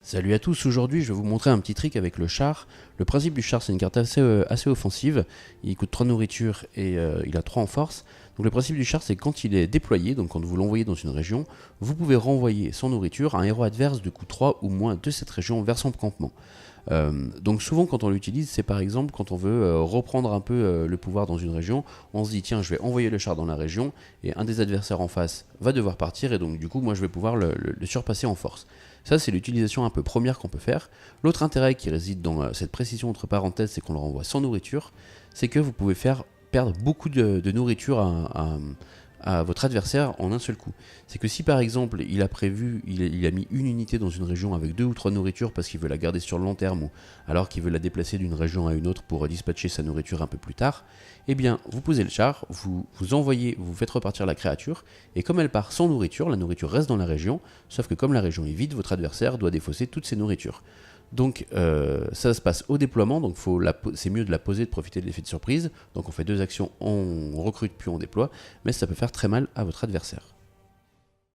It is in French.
Salut à tous, aujourd'hui je vais vous montrer un petit trick avec le char. Le principe du char, c'est une carte assez offensive, il coûte 3 nourritures et il a 3 en force. Donc le principe du char, c'est que quand il est déployé, donc quand vous l'envoyez dans une région, vous pouvez renvoyer son nourriture à un héros adverse de coût 3 ou moins de cette région vers son campement. Donc souvent quand on l'utilise, c'est par exemple quand on veut reprendre un peu le pouvoir dans une région, on se dit tiens, je vais envoyer le char dans la région et un des adversaires en face va devoir partir et donc du coup moi je vais pouvoir le surpasser en force. Ça c'est l'utilisation un peu première qu'on peut faire. L'autre intérêt qui réside dans cette précision entre parenthèses, c'est qu'on le renvoie sans nourriture, c'est que vous pouvez faire perdre beaucoup de nourriture à votre adversaire en un seul coup. C'est que si par exemple il a prévu, il a mis une unité dans une région avec 2 ou 3 nourritures parce qu'il veut la garder sur le long terme ou alors qu'il veut la déplacer d'une région à une autre pour dispatcher sa nourriture un peu plus tard, eh bien vous posez le char, vous envoyez, vous faites repartir la créature et comme elle part sans nourriture, la nourriture reste dans la région, sauf que comme la région est vide, votre adversaire doit défausser toutes ses nourritures. Donc ça se passe au déploiement, donc c'est mieux de la poser, de profiter de l'effet de surprise. Donc on fait 2 actions, on recrute puis on déploie, mais ça peut faire très mal à votre adversaire.